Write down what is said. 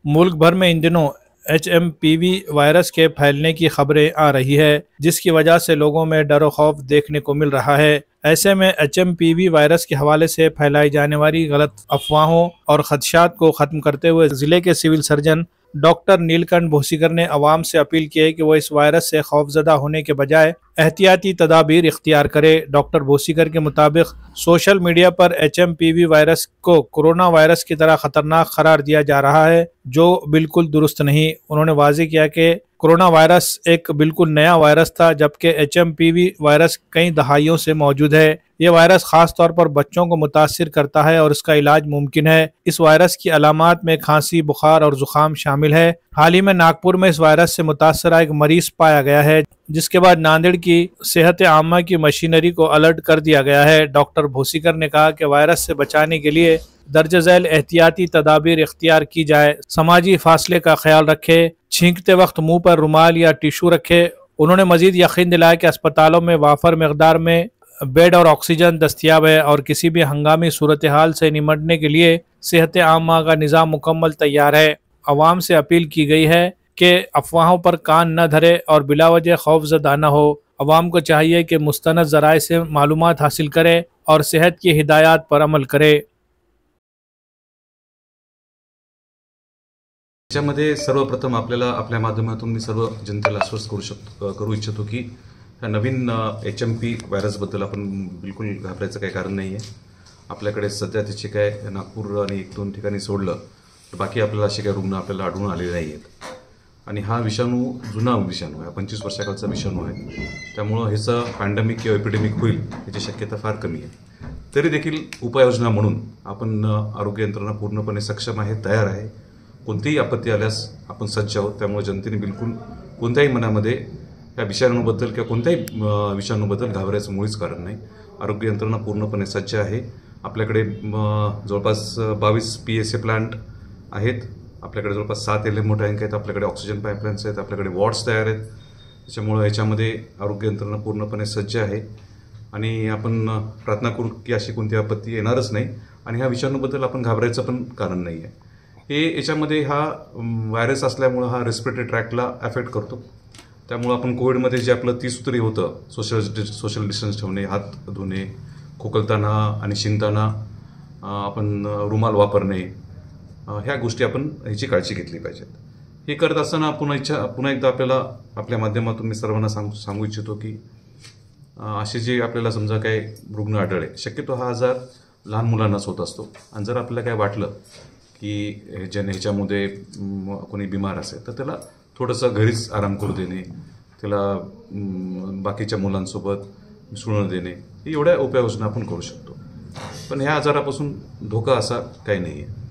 मुल्क भर में इन दिनों HMPV वायरस के फैलने की खबरें आ रही है, जिसकी वजह से लोगों में डर और खौफ देखने को मिल रहा है। ऐसे में HMPV वायरस के हवाले से फैलाई जाने वाली गलत अफवाहों और खदशात को ख़त्म करते हुए ज़िले के civil surgeon doctor Neelkanth Bhosikar ने अवाम से अपील की है कि वह इस वायरस से खौफजदा होने के बजाय एहतियाती तदाबीर इख्तियार करे। डॉक्टर भोसीकर के मुताबिक सोशल मीडिया पर HMPV वायरस को कोरोना वायरस की तरह खतरनाक करार दिया जा रहा है, जो बिल्कुल दुरुस्त नहीं। उन्होंने वाज़ेह किया कि कोरोना वायरस एक बिल्कुल नया वायरस था, जबकि HMPV वायरस कई दहाइयों से मौजूद है। ये वायरस खास तौर पर बच्चों को मुतासिर करता है और इसका इलाज मुमकिन है। इस वायरस की अलामात में खांसी, बुखार और जुकाम शामिल है। हाल ही में नागपुर में इस वायरस से मुतासरा एक मरीज पाया गया है, जिसके बाद नांदेड़ की सेहत आमा की मशीनरी को अलर्ट कर दिया गया है। डॉक्टर भोसीकर ने कहा कि वायरस से बचाने के लिए दर्ज झैल एहतियाती तदाबीर इख्तियार की जाए, समाजी फासले का ख्याल रखे, छींकते वक्त मुंह पर रुमाल या टिशू रखे। उन्होंने मजीद यकीन दिलाया कि अस्पतालों में वाफर मकदार में बेड और ऑक्सीजन दस्तियाब है और किसी भी हंगामी सूरत हाल से निमटने के लिए सेहत आमा का निज़ाम मुकम्मल तैयार है। अवाम से अपील की गई है कि अफवाहों पर कान न धरे और बिलावजह खौफजदा न हो। अवाम को चाहिए कि मुस्तनद ज़राए से मालूमात हासिल करे और सेहत की हिदायत पर अमल करे। त्याच्यामध्ये सर्वप्रथम आपल्याला आपल्या माध्यमातून मी सर्व जनतेला आश्वस्त करू इच्छितो की ह्या नवीन HMP व्हायरसबद्दल आपण बिलकुल घाबरायचं काही कारण नाही आहे। आपल्याकडे सध्या त्याचे काय नागपूर आणि 1-2 ठिकाणी सोडलं तर बाकी आपल्याला असे काही रुग्ण आपल्याला आढळून आलेले नाही आहेत। आणि हा विषाणू जुना विषाणू आहे, 25 वर्षाखालचा विषाणू आहे, त्यामुळं ह्याचा पॅन्डेमिक किंवा एपिडेमिक होईल याची शक्यता फार कमी आहे। तरी देखील उपाययोजना म्हणून आपण आरोग्य यंत्रणा पूर्णपणे सक्षम आहे, तयार आहे। कोणतीही आपत्ती आल्यास आपण सज्ज आहोत। त्यामुळे जनतेने बिलकुल कोणत्याही मनामध्ये या विषाणूबद्दल किंवा कोणत्याही विषाणूबद्दल घाबरायचं मुळीच कारण नाही। आरोग्य यंत्रणा पूर्णपणे सज्ज आहे। आपल्याकडे जवळपास 22 PSA प्लांट आहेत, आपल्याकडे जवळपास 7 LMO टँक आहेत, आपल्याकडे ऑक्सिजन पाईपलाईन्स आहेत, आपल्याकडे वॉर्ड्स तयार आहेत। त्याच्यामुळे याच्यामध्ये आरोग्य यंत्रणा पूर्णपणे सज्ज आहे आणि आपण प्रार्थना करू की अशी कोणती आपत्ती येणारच नाही आणि ह्या विषाणूबद्दल आपण घाबरायचं पण कारण नाही आहे। याच्यामध्ये हा व्हायरस असल्यामुळे हा रेस्पिरेटरी ट्रॅकला अफेक्ट करतो। त्यामुळे आपण कोविडमध्ये जे आपलं 30 सूत्री होतं, सोशल डिस्टन्स ठेवणे, हात धुणे, खोकलताना आणि शिंकताना आपण रुमाल वापरणे, ह्या गोष्टी आपण ह्याची काळजी घेतली पाहिजे। हे करत असताना पुन्हा एकदा आपल्याला आपल्या माध्यमातून मी सर्वांना सांगू इच्छितो की असे जे आपल्याला समजा काही रुग्ण आढळले, शक्यतो हा आजार लहान मुलांनाच होत असतो आणि जर आपल्याला काय वाटलं की ह्याच्यामध्ये कोणी बिमार असेल तर त्याला थोडंसं घरीच आराम करू देणे, त्याला बाकीच्या मुलांसोबत मिसळून देणे, एवढ्या उपाययोजना आपण करू शकतो। पण ह्या आजारापासून धोका असा काही नाही आहे।